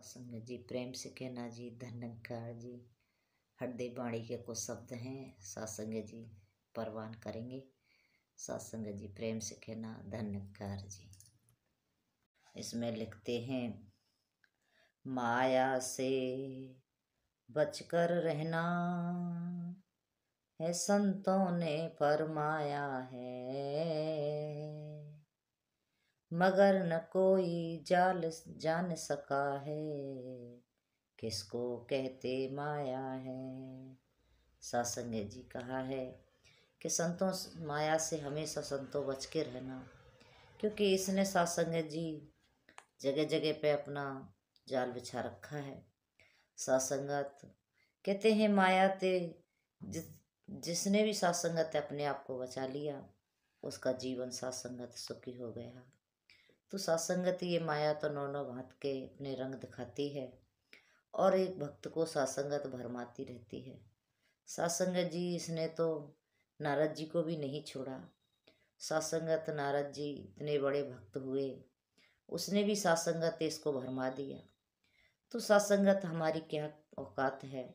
सत्संग जी प्रेम से कहना जी, धन्यकार जी। हृदय वाणी के कुछ शब्द हैं, सत्संग जी परवान करेंगे। सत्संग जी प्रेम से कहना, धन्यकार जी। इसमें लिखते हैं, माया से बचकर रहना है संतों ने फरमाया है, मगर न कोई जान सका है, किसको कहते माया है। सत्संग जी कहा है कि संतों माया से हमेशा संतों बच के रहना, क्योंकि इसने सत्संग जी जगह जगह पे अपना जाल बिछा रखा है। सत्संगत कहते हैं माया ते जिसने भी सत्संगत अपने आप को बचा लिया, उसका जीवन सत्संगत सुखी हो गया। तो सत्संगत ये माया तो नौ भांत के अपने रंग दिखाती है और एक भक्त को सत्संगत भरमाती रहती है। सत्संगत जी इसने तो नारद जी को भी नहीं छोड़ा। सत्संगत नारद जी इतने बड़े भक्त हुए, उसने भी सत्संगत इसको भरमा दिया। तो सत्संगत हमारी क्या औकात है,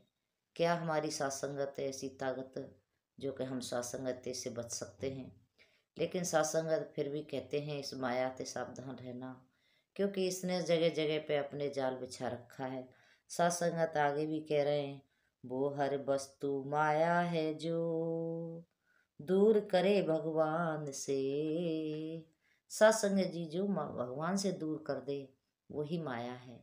क्या हमारी सत्संगत ऐसी ताकत जो कि हम सत्संगत से बच सकते हैं। लेकिन सत्संगत फिर भी कहते हैं इस माया से सावधान रहना, क्योंकि इसने जगह जगह पे अपने जाल बिछा रखा है। सत्संगत आगे भी कह रहे हैं, वो हर वस्तु माया है जो दूर करे भगवान से। सत्संग जी जो भगवान से दूर कर दे वही माया है,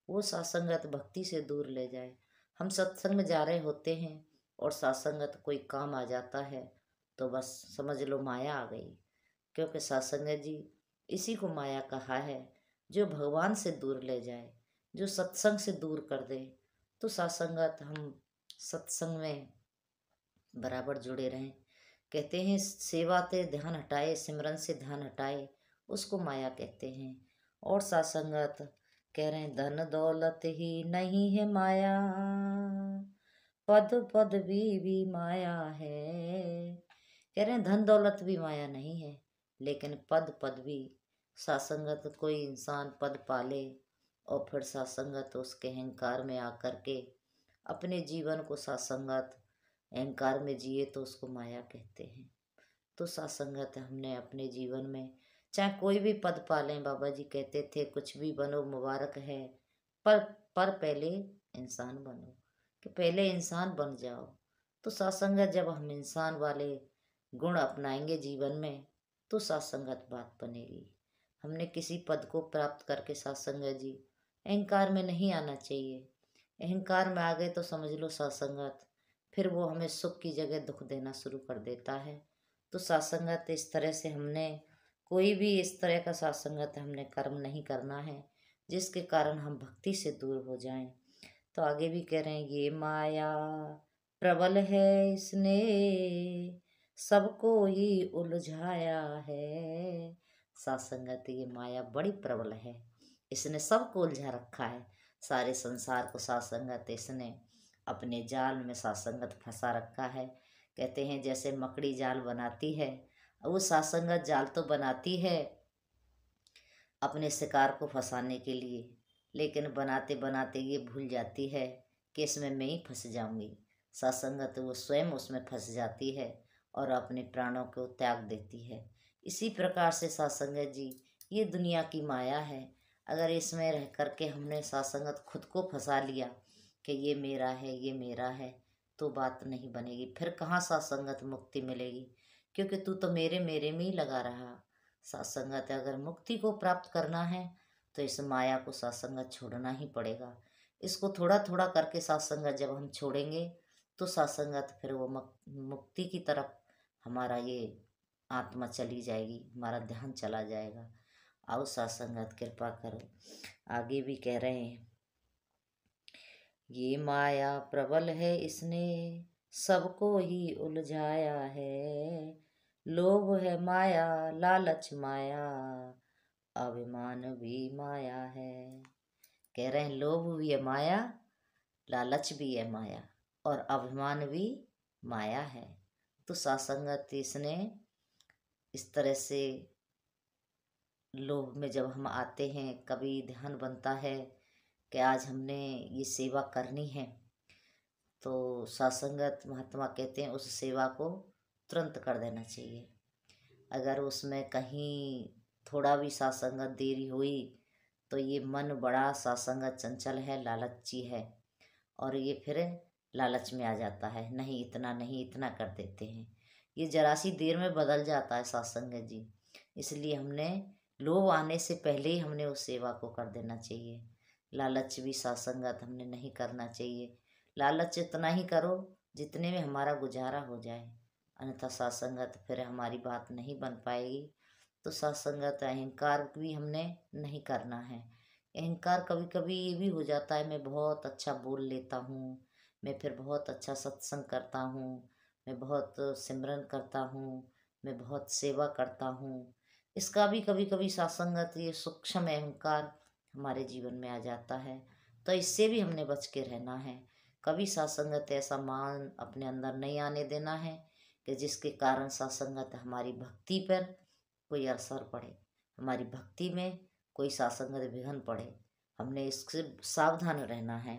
वो सत्संगत भक्ति से दूर ले जाए। हम सत्संग में जा रहे होते हैं और सत्संगत कोई काम आ जाता है तो बस समझ लो माया आ गई, क्योंकि सत्संग जी इसी को माया कहा है, जो भगवान से दूर ले जाए, जो सत्संग से दूर कर दे। तो सत्संगत हम सत्संग में बराबर जुड़े रहें। कहते हैं सेवा से ध्यान हटाए, सिमरन से ध्यान हटाए, उसको माया कहते हैं। और सत्संगत कह रहे हैं, धन दौलत ही नहीं है माया, पद पद भी माया है। कह रहे हैं धन दौलत भी माया नहीं है, लेकिन पद पद भी। सत्संगत कोई इंसान पद पाले और फिर सत्संगत उसके अहंकार में आकर के अपने जीवन को सत्संगत अहंकार में जिए तो उसको माया कहते हैं। तो सत्संगत हमने अपने जीवन में चाहे कोई भी पद पालें, बाबा जी कहते थे कुछ भी बनो मुबारक है, पर पहले इंसान बनो, कि पहले इंसान बन जाओ। तो सत्संगत जब हम इंसान वाले गुण अपनाएंगे जीवन में तो सत्संगत बात बनेगी। हमने किसी पद को प्राप्त करके सत्संगत जी अहंकार में नहीं आना चाहिए। अहंकार में आ गए तो समझ लो सत्संगत फिर वो हमें सुख की जगह दुख देना शुरू कर देता है। तो सत्संगत इस तरह से हमने कोई भी इस तरह का सत्संगत हमने कर्म नहीं करना है जिसके कारण हम भक्ति से दूर हो जाएं। तो आगे भी कह रहे हैं, ये माया प्रबल है, इसने सबको ही उलझाया है। सत्संगत ये माया बड़ी प्रबल है, इसने सबको उलझा रखा है। सारे संसार को सत्संगत इसने अपने जाल में सत्संगत फंसा रखा है। कहते हैं जैसे मकड़ी जाल बनाती है, वो सत्संगत जाल तो बनाती है अपने शिकार को फंसाने के लिए, लेकिन बनाते बनाते ये भूल जाती है कि इसमें मैं ही फंस जाऊंगी। सत्संगत वो स्वयं उसमें फंस जाती है और अपने प्राणों को त्याग देती है। इसी प्रकार से सत्संगत जी ये दुनिया की माया है। अगर इसमें रह करके हमने सत्संगत खुद को फंसा लिया कि ये मेरा है, ये मेरा है, तो बात नहीं बनेगी। फिर कहाँ सत्संगत मुक्ति मिलेगी, क्योंकि तू तो मेरे मेरे में ही लगा रहा। सत्संगत अगर मुक्ति को प्राप्त करना है तो इस माया को सत्संगत छोड़ना ही पड़ेगा। इसको थोड़ा थोड़ा करके सत्संगत जब हम छोड़ेंगे तो सत्संगत फिर वो मुक्ति की तरफ हमारा ये आत्मा चली जाएगी, हमारा ध्यान चला जाएगा। आओ सत्संगत कृपा करो। आगे भी कह रहे हैं, ये माया प्रबल है, इसने सबको ही उलझाया है। लोभ है माया, लालच माया, अभिमान भी माया है। कह रहे हैं लोभ भी है माया, लालच भी है माया और अभिमान भी माया है। तो सत्संगत इसने इस तरह से लोभ में जब हम आते हैं, कभी ध्यान बनता है कि आज हमने ये सेवा करनी है, तो सासंगत महात्मा कहते हैं उस सेवा को तुरंत कर देना चाहिए। अगर उसमें कहीं थोड़ा भी सासंगत देरी हुई तो ये मन बड़ा सासंगत चंचल है, लालची है, और ये फिर लालच में आ जाता है, नहीं इतना नहीं इतना कर देते हैं। ये जरा सी देर में बदल जाता है सासंगत जी। इसलिए हमने लोभ आने से पहले ही हमने उस सेवा को कर देना चाहिए। लालच भी सासंगत हमने नहीं करना चाहिए। लालच इतना ही करो जितने में हमारा गुजारा हो जाए, अन्यथा सासंगत फिर हमारी बात नहीं बन पाएगी। तो सत्संगत अहंकार भी हमने नहीं करना है। अहंकार कभी कभी ये भी हो जाता है, मैं बहुत अच्छा बोल लेता हूँ, मैं फिर बहुत अच्छा सत्संग करता हूँ, मैं बहुत सिमरन करता हूँ, मैं बहुत सेवा करता हूँ। इसका भी कभी कभी सत्संगत ये सूक्ष्म अहंकार हमारे जीवन में आ जाता है। तो इससे भी हमने बच के रहना है। कभी सत्संगत ऐसा मान अपने अंदर नहीं आने देना है कि जिसके कारण सत्संगत हमारी भक्ति पर कोई असर पड़े, हमारी भक्ति में कोई सासंगत विघन पड़े। हमने इससे सावधान रहना है।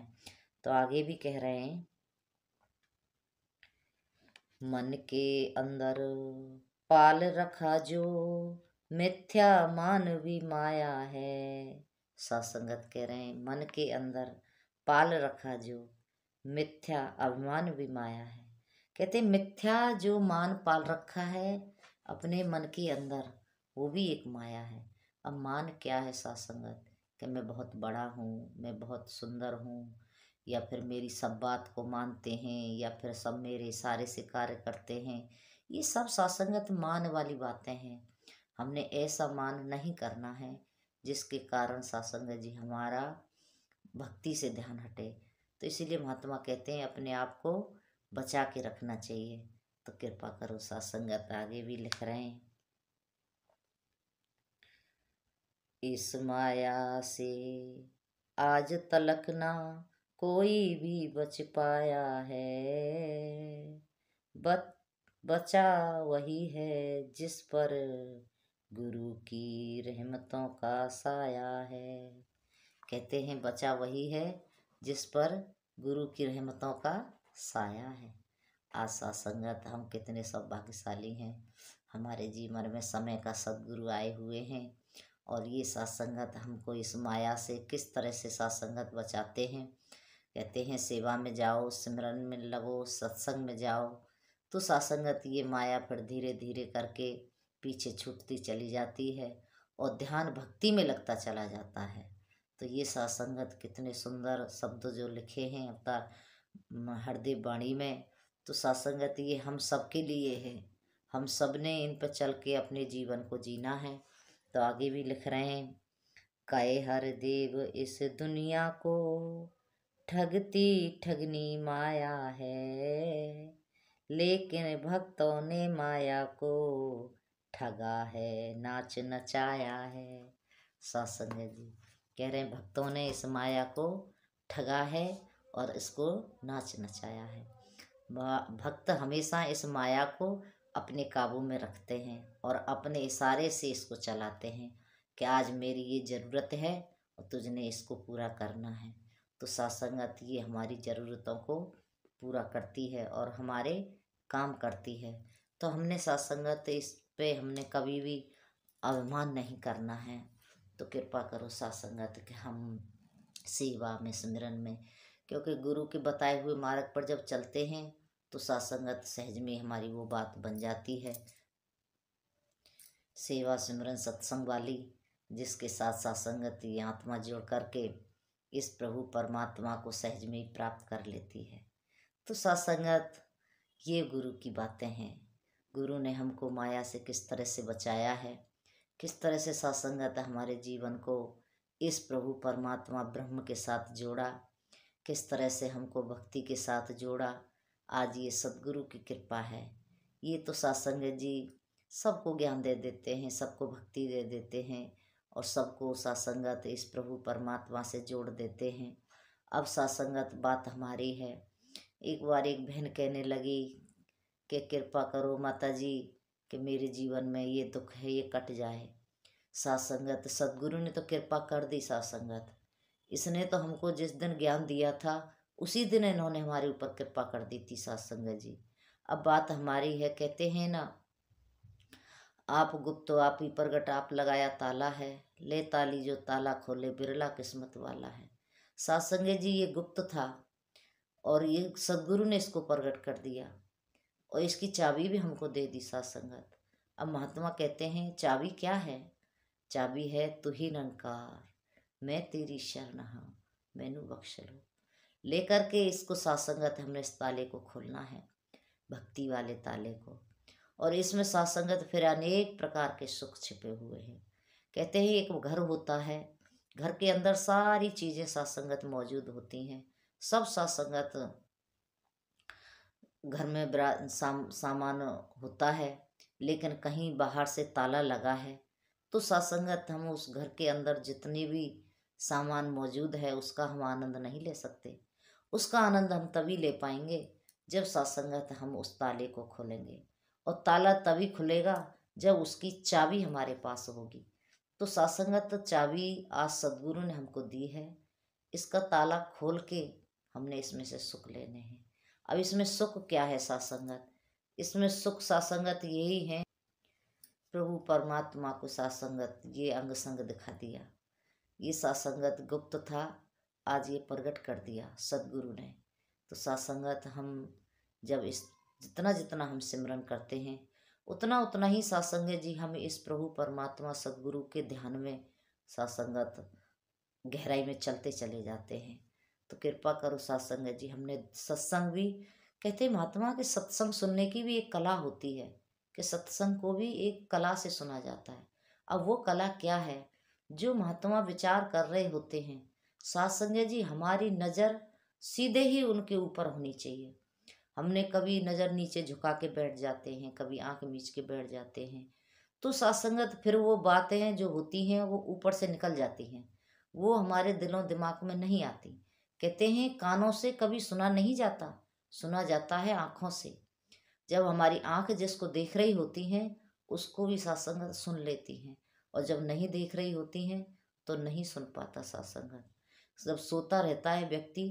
तो आगे भी कह रहे हैं, मन के अंदर पाल रखा जो मिथ्या मानवी माया है। सासंगत कह रहे हैं मन के अंदर पाल रखा जो मिथ्या अभिमान भी माया है। कहते हैं मिथ्या जो मान पाल रखा है अपने मन के अंदर, वो भी एक माया है। अब मान क्या है सासंगत, कि मैं बहुत बड़ा हूँ, मैं बहुत सुंदर हूँ, या फिर मेरी सब बात को मानते हैं, या फिर सब मेरे इशारे से कार्य करते हैं। ये सब सासंगत मान वाली बातें हैं। हमने ऐसा मान नहीं करना है जिसके कारण सासंगत जी हमारा भक्ति से ध्यान हटे। तो इसीलिए महात्मा कहते हैं अपने आप को बचा के रखना चाहिए। तो कृपा करो सासंगत आगे भी लिख रहे हैं, इस माया से आज तलक ना कोई भी बच पाया है, बचा वही है जिस पर गुरु की रहमतों का साया है। कहते हैं बचा वही है जिस पर गुरु की रहमतों का साया है। आशा संगत हम कितने सौभाग्यशाली हैं, हमारे जीवन में समय का सद्गुरु आए हुए हैं, और ये सत्संगत हमको इस माया से किस तरह से सत्संगत बचाते हैं। कहते हैं सेवा में जाओ, सिमरन में लगो, सत्संग में जाओ, तो सत्संगत ये माया फिर धीरे धीरे करके पीछे छूटती चली जाती है और ध्यान भक्ति में लगता चला जाता है। तो ये सत्संगत कितने सुंदर शब्द जो लिखे हैं अवतार हरदेव वाणी में, तो सत्संगत ये हम सबके लिए है। हम सब ने इन पर चल के अपने जीवन को जीना है। तो आगे भी लिख रहे हैं, कहे हर देव इस दुनिया को ठगती ठगनी माया है, लेकिन भक्तों ने माया को ठगा है, नाच नचाया है। सत्संग जी कह रहे हैं भक्तों ने इस माया को ठगा है और इसको नाच नचाया है। भक्त हमेशा इस माया को अपने काबू में रखते हैं और अपने इशारे से इसको चलाते हैं कि आज मेरी ये ज़रूरत है और तुझने इसको पूरा करना है। तो सत्संगत ये हमारी ज़रूरतों को पूरा करती है और हमारे काम करती है। तो हमने सत्संगत इस पे हमने कभी भी अभिमान नहीं करना है। तो कृपा करो सत्संगत कि हम सेवा में सिमरन में, क्योंकि गुरु के बताए हुए मार्ग पर जब चलते हैं तो सत्संगत सहज में हमारी वो बात बन जाती है, सेवा सिमरन सत्संग वाली, जिसके साथ सत्संगत ये आत्मा जोड़ करके इस प्रभु परमात्मा को सहज में ही प्राप्त कर लेती है। तो सत्संगत ये गुरु की बातें हैं। गुरु ने हमको माया से किस तरह से बचाया है, किस तरह से सत्संगत हमारे जीवन को इस प्रभु परमात्मा ब्रह्म के साथ जोड़ा, किस तरह से हमको भक्ति के साथ जोड़ा। आज ये सद्गुरु की कृपा है। ये तो सत्संगत जी सबको ज्ञान दे देते हैं, सबको भक्ति दे देते हैं और सबको सत्संगत इस प्रभु परमात्मा से जोड़ देते हैं। अब सत्संगत बात हमारी है। एक बार एक बहन कहने लगी कि कृपा करो माता जी कि मेरे जीवन में ये दुख है ये कट जाए। सत्संगत सद्गुरु ने तो कृपा कर दी। सत्संगत इसने तो हमको जिस दिन ज्ञान दिया था उसी दिन इन्होंने हमारे ऊपर कृपा कर दी थी साथ संगत जी। अब बात हमारी है, कहते हैं ना, आप गुप्त आप ही प्रगट, आप लगाया ताला है, ले ताली जो ताला खोले बिरला किस्मत वाला है। साथ संगत जी ये गुप्त था और ये सदगुरु ने इसको प्रकट कर दिया और इसकी चाबी भी हमको दे दी साथ संगत। अब महात्मा कहते हैं चाबी क्या है? चाबी है तू ही निरंकार, मैं तेरी शरण हाँ, मैनू बख्श लो। लेकर के इसको साथ संगत हमने इस ताले को खोलना है, भक्ति वाले ताले को। और इसमें साथ संगत फिर अनेक प्रकार के सुख छिपे हुए हैं। कहते हैं एक घर होता है, घर के अंदर सारी चीज़ें साथ संगत मौजूद होती हैं। सब साथ संगत घर में सामान होता है, लेकिन कहीं बाहर से ताला लगा है तो साथ संगत हम उस घर के अंदर जितनी भी सामान मौजूद है उसका हम आनंद नहीं ले सकते। उसका आनंद हम तभी ले पाएंगे जब साथ संगत हम उस ताले को खोलेंगे, और ताला तभी खुलेगा जब उसकी चाबी हमारे पास होगी। तो साथ संगत चाबी आज सदगुरु ने हमको दी है, इसका ताला खोल के हमने इसमें से सुख लेने हैं। अब इसमें सुख क्या है साथ संगत? इसमें सुख साथ संगत यही है, प्रभु परमात्मा को साथ संगत ये अंग संग दिखा दिया। ये साथ संगत गुप्त था, आज ये प्रकट कर दिया सदगुरु ने। तो साथ संगत हम जब इस जितना जितना हम सिमरन करते हैं उतना उतना ही साथ संगत जी हम इस प्रभु परमात्मा सदगुरु के ध्यान में साथ संगत गहराई में चलते चले जाते हैं। तो कृपा करो साथ संगत जी, हमने सत्संग भी, कहते महात्मा के सत्संग सुनने की भी एक कला होती है कि सत्संग को भी एक कला से सुना जाता है। अब वो कला क्या है? जो महात्मा विचार कर रहे होते हैं साथ संगत जी, हमारी नज़र सीधे ही उनके ऊपर होनी चाहिए। हमने कभी नज़र नीचे झुका के बैठ जाते हैं, कभी आंख मीच के बैठ जाते हैं, तो साथ संगत फिर वो बातें जो होती हैं वो ऊपर से निकल जाती हैं, वो हमारे दिलों दिमाग में नहीं आती। कहते हैं कानों से कभी सुना नहीं जाता, सुना जाता है आँखों से। जब हमारी आँख जिसको देख रही होती हैं उसको भी साथ संगत सुन लेती हैं, और जब नहीं देख रही होती हैं तो नहीं सुन पाता साथ संगत। जब सोता रहता है व्यक्ति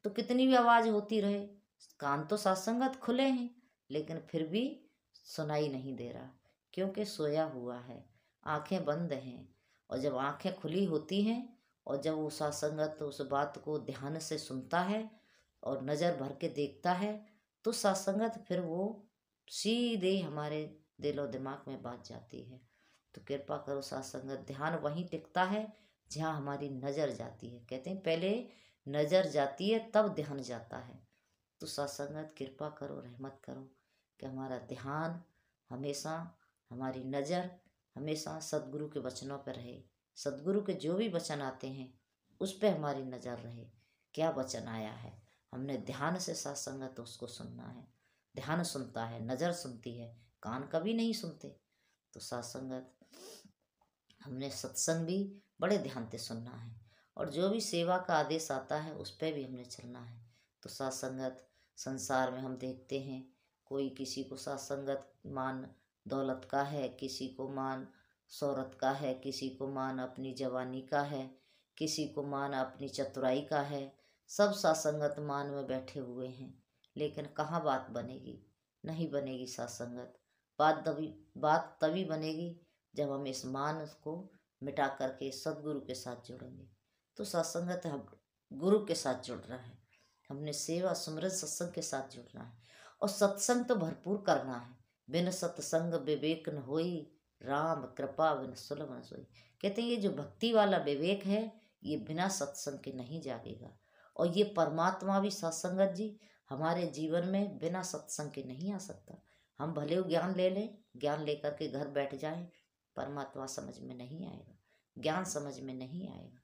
तो कितनी भी आवाज़ होती रहे, कान तो साथ संगत खुले हैं लेकिन फिर भी सुनाई नहीं दे रहा, क्योंकि सोया हुआ है, आंखें बंद हैं। और जब आंखें खुली होती हैं और जब वो साथ संगत उस बात को ध्यान से सुनता है और नज़र भर के देखता है तो साथ संगत फिर वो सीधे हमारे दिलो दिमाग में बात जाती है। तो कृपा करो साथ संगत, ध्यान वहीं टिकता है जहाँ हमारी नज़र जाती है। कहते हैं पहले नज़र जाती है तब ध्यान जाता है। तो साथ संगत कृपा करो, रहमत करो कि हमारा ध्यान हमेशा, हमारी नज़र हमेशा सदगुरु के वचनों पर रहे। सदगुरु के जो भी वचन आते हैं उस पर हमारी नज़र रहे। क्या वचन आया है, हमने ध्यान से साथ संगत उसको सुनना है। ध्यान सुनता है, नज़र सुनती है, कान कभी नहीं सुनते। तो साथ संगत हमने सत्संग भी बड़े ध्यान से सुनना है, और जो भी सेवा का आदेश आता है उस पर भी हमने चलना है। तो साथ संगत संसार में हम देखते हैं कोई किसी को साथ संगत मान दौलत का है, किसी को मान शोहरत का है, किसी को मान अपनी जवानी का है, किसी को मान अपनी चतुराई का है। सब साथ संगत मान में बैठे हुए हैं, लेकिन कहाँ बात बनेगी? नहीं बनेगी साथ संगत। बात तभी बनेगी जब हम इस मान को मिटा करके सदगुरु के साथ जुड़ेंगे। तो सत्संगत हम गुरु के साथ जुड़ रहा है, हमने सेवा सुमरन सत्संग के साथ जुड़ना है, और सत्संग तो भरपूर करना है। बिन सत्संग विवेक न होई, राम कृपा बिन सुलभ न सोई। कहते हैं ये जो भक्ति वाला विवेक है ये बिना सत्संग के नहीं जागेगा, और ये परमात्मा भी सत्संगत जी हमारे जीवन में बिना सत्संग के नहीं आ सकता। हम भले ज्ञान ले लें, ज्ञान लेकर के घर बैठ जाएं, परमात्मा समझ में नहीं आएगा, ज्ञान समझ में नहीं आएगा।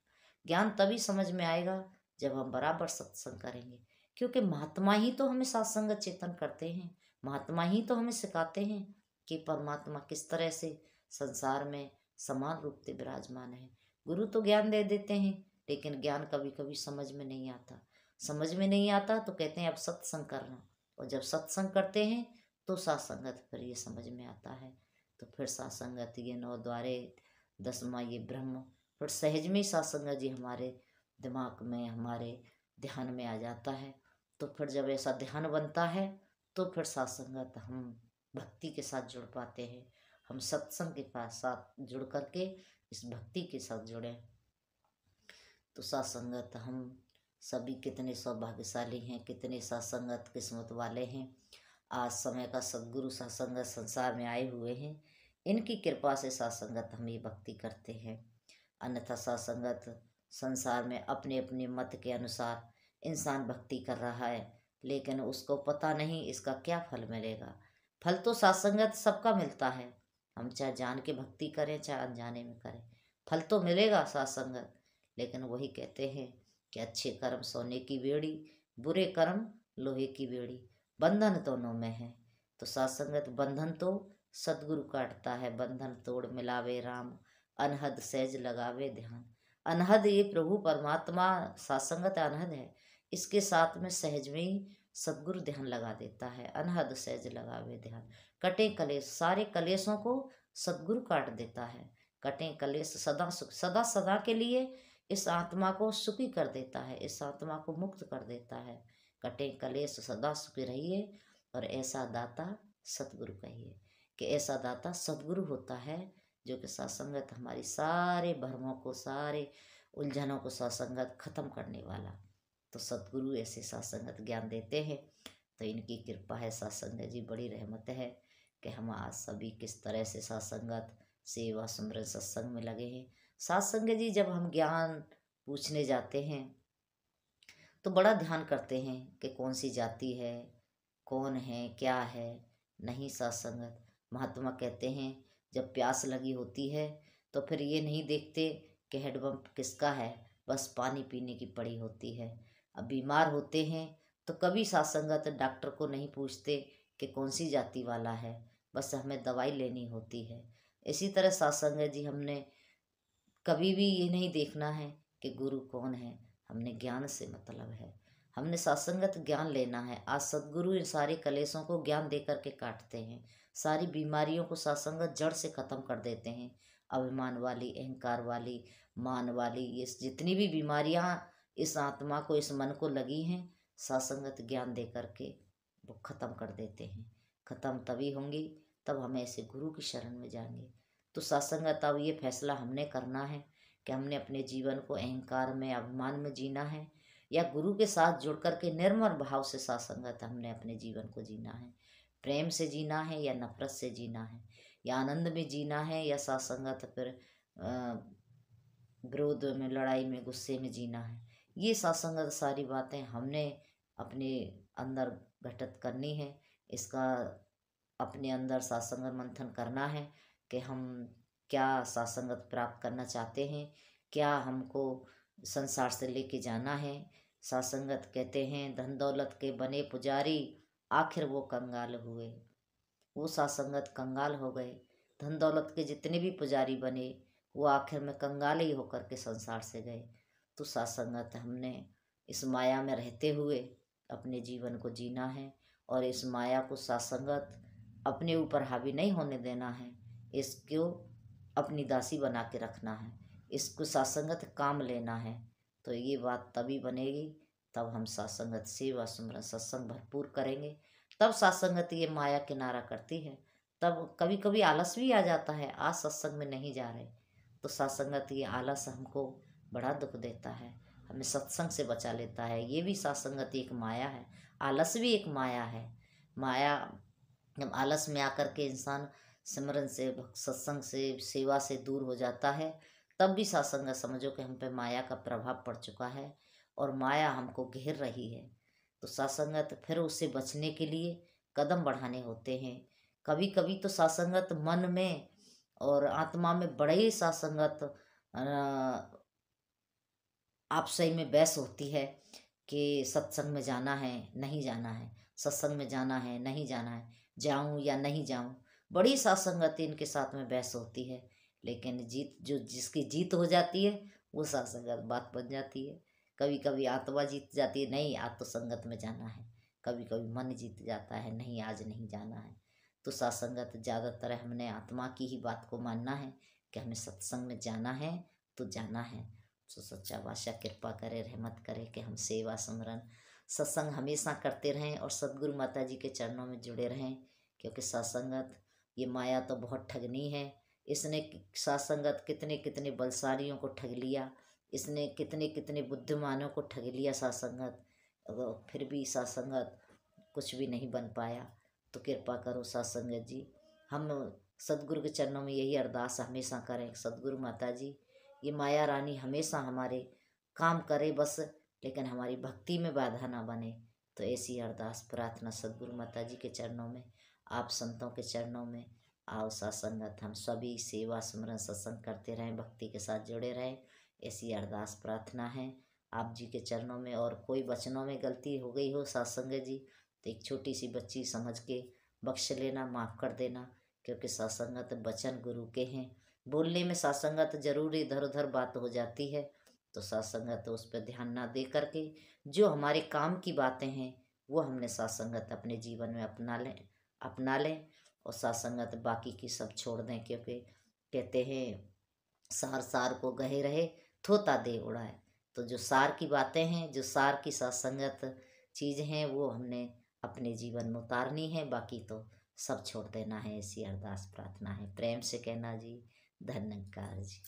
ज्ञान तभी समझ में आएगा जब हम बराबर सत्संग करेंगे, क्योंकि महात्मा ही तो हमें सत्संग चेतन करते हैं, महात्मा ही तो हमें सिखाते हैं कि परमात्मा किस तरह से संसार में समान रूप से विराजमान है। गुरु तो ज्ञान दे देते हैं, लेकिन ज्ञान कभी कभी समझ में नहीं आता। समझ में नहीं आता तो कहते हैं अब सत्संग करना, और जब सत्संग करते हैं तो सत्संगत फिर ये समझ में आता है। तो फिर सत्संगत ये 9 द्वारे 10वां ये ब्रह्म, फिर सहज में ही सत्संगत जी हमारे दिमाग में हमारे ध्यान में आ जाता है। तो फिर जब ऐसा ध्यान बनता है तो फिर सत्संगत हम भक्ति के साथ जुड़ पाते हैं। हम सत्संग के पास साथ जुड़ करके इस भक्ति के साथ जुड़े। तो सत्संगत हम सभी कितने सौभाग्यशाली हैं, कितने सत्संगत किस्मत वाले हैं। आज समय का सद्गुरु सत्संगत संसार में आए हुए हैं। इनकी कृपा से सत्संगत हम ये भक्ति करते हैं। अन्यथा सत्संगत संसार में अपने अपने मत के अनुसार इंसान भक्ति कर रहा है, लेकिन उसको पता नहीं इसका क्या फल मिलेगा। फल तो सत्संगत सबका मिलता है। हम चाहे जान के भक्ति करें चाहे अनजाने में करें, फल तो मिलेगा सत्संगत। लेकिन वही कहते हैं कि अच्छे कर्म सोने की बेड़ी, बुरे कर्म लोहे की बेड़ी, बंधन दोनों में है। तो सत्संगत बंधन तो सदगुरु काटता है। बंधन तोड़ मिलावे राम, अनहद सहज लगावे ध्यान। अनहद ये प्रभु परमात्मा सत्संगत अनहद है, इसके साथ में सहज में ही सदगुरु ध्यान लगा देता है। अनहद सहज लगावे ध्यान, कटे कलेश, सारे कलेशों को सदगुरु काट देता है। कटे कलेश सदा सुख, सदा सदा के लिए इस आत्मा को सुखी कर देता है, इस आत्मा को मुक्त कर देता है। कटे कलेश सदा सुखी रहिए, और ऐसा दाता सतगुरु कहिए। कि ऐसा दाता सतगुरु होता है जो कि सत्संगत हमारी सारे भ्रमों को, सारे उलझनों को सत्संगत खत्म करने वाला। तो सतगुरु ऐसे सत्संगत ज्ञान देते हैं। तो इनकी कृपा है, सत्संग जी बड़ी रहमत है कि हम आज सभी किस तरह से सत्संगत सेवा सुमरन सत्संग में लगे हैं। सत्संग जी जब हम ज्ञान पूछने जाते हैं तो बड़ा ध्यान करते हैं कि कौन सी जाति है, कौन है, क्या है। नहीं, सत्संगत महात्मा कहते हैं जब प्यास लगी होती है तो फिर ये नहीं देखते कि हेडपम्प किसका है, बस पानी पीने की पड़ी होती है। अब बीमार होते हैं तो कभी सत्संगत डॉक्टर को नहीं पूछते कि कौन सी जाति वाला है, बस हमें दवाई लेनी होती है। इसी तरह सत्संगत जी हमने कभी भी ये नहीं देखना है कि गुरु कौन है, हमने ज्ञान से मतलब है। हमने सत्संगत ज्ञान लेना है। आज सदगुरु इन सारे कलेशों को ज्ञान दे करके काटते हैं। सारी बीमारियों को सत्संगत जड़ से खत्म कर देते हैं। अभिमान वाली, अहंकार वाली, मान वाली, ये जितनी भी बीमारियां इस आत्मा को, इस मन को लगी हैं, सत्संगत ज्ञान दे करके वो खत्म कर देते हैं। खत्म तभी होंगी तब हम ऐसे गुरु की शरण में जाएंगे। तो सत्संगत अब ये फैसला हमने करना है कि हमने अपने जीवन को अहंकार में, अभिमान में जीना है, या गुरु के साथ जुड़ कर के निर्मल भाव से सत्संगत हमने अपने जीवन को जीना है। प्रेम से जीना है या नफरत से जीना है, या आनंद में जीना है या सत्संगत फिर विरोध में, लड़ाई में, गुस्से में जीना है। ये सत्संगत सारी बातें हमने अपने अंदर घटित करनी है। इसका अपने अंदर सत्संग मंथन करना है कि हम क्या सत्संगत प्राप्त करना चाहते हैं, क्या हमको संसार से लेके जाना है। सत्संगत कहते हैं धन दौलत के बने पुजारी, आखिर वो कंगाल हुए। वो सत्संगत कंगाल हो गए। धन दौलत के जितने भी पुजारी बने वो आखिर में कंगाल ही होकर के संसार से गए। तो सत्संगत हमने इस माया में रहते हुए अपने जीवन को जीना है, और इस माया को सत्संगत अपने ऊपर हावी नहीं होने देना है। इसको अपनी दासी बना के रखना है, इसको सत्संगत काम लेना है। तो ये बात तभी बनेगी तब हम सत्संगत सेवा सुमरन सत्संग भरपूर करेंगे, तब सत्संगत ये माया किनारा करती है। तब कभी कभी आलस भी आ जाता है, आज सत्संग में नहीं जा रहे, तो सत्संगत ये आलस हमको बड़ा दुख देता है, हमें सत्संग से बचा लेता है। ये भी सत्संगत एक माया है, आलस भी एक माया है। माया जब आलस में आकर के इंसान सिमरन से, सत्संग से, सेवा से दूर हो जाता है, तब भी सत्संग समझो कि हम पे माया का प्रभाव पड़ चुका है और माया हमको घेर रही है। तो सत्संगत फिर उससे बचने के लिए कदम बढ़ाने होते हैं। कभी कभी तो सत्संगत मन में और आत्मा में बड़े ही सत्संगत आपस में बहस होती है कि सत्संग में जाना है नहीं जाना है, सत्संग में जाना है नहीं जाना है, जाऊं या नहीं जाऊं। बड़ी सत्संगत इनके साथ में बहस होती है, लेकिन जीत, जो जिसकी जीत हो जाती है वो सत्संगत बात बन जाती है। कभी कभी आत्मा जीत जाती है, नहीं आज तो संगत में जाना है। कभी कभी मन जीत जाता है, नहीं आज नहीं जाना है। तो सत्संगत ज़्यादातर हमने आत्मा की ही बात को मानना है कि हमें सत्संग में जाना है तो जाना है, सो सच्चा बादशाह कृपा करे, रहमत करे कि हम सेवा सिमरन सत्संग हमेशा करते रहें और सदगुरु माता जी के चरणों में जुड़े रहें। क्योंकि सत्संगत ये माया तो बहुत ठगनी है। इसने सत्संगत कितने कितने बलशालियों को ठग लिया, इसने कितने कितने बुद्धिमानों को ठग लिया सत्संगत, फिर भी सत्संगत कुछ भी नहीं बन पाया। तो कृपा करो सत्संगत जी, हम सदगुरु के चरणों में यही अरदास हमेशा करें, सदगुरु माता जी ये माया रानी हमेशा हमारे काम करे बस, लेकिन हमारी भक्ति में बाधा ना बने। तो ऐसी अरदास प्रार्थना सदगुरु माता जी के चरणों में, आप संतों के चरणों में आओ सत्संगत हम सभी सेवा सिमरन सत्संग करते रहें, भक्ति के साथ जुड़े रहें। ऐसी अरदास प्रार्थना है आप जी के चरणों में। और कोई वचनों में गलती हो गई हो सत्संगत जी तो एक छोटी सी बच्ची समझ के बख्श लेना, माफ़ कर देना। क्योंकि सत्संगत वचन गुरु के हैं, बोलने में सत्संगत जरूर इधर उधर बात हो जाती है। तो सत्संगत उस पर ध्यान ना दे करके जो हमारे काम की बातें हैं वो हमने सत्संगत अपने जीवन में अपना लें और सत्संगत बाकी की सब छोड़ दें। क्योंकि कहते हैं सार सार को गहे रहे थोता दे उड़ाए। तो जो सार की बातें हैं, जो सार की सत्संगत चीज़ें हैं वो हमने अपने जीवन में उतारनी है, बाकी तो सब छोड़ देना है। ऐसी अरदास प्रार्थना है, प्रेम से कहना जी। धन्यकार जी।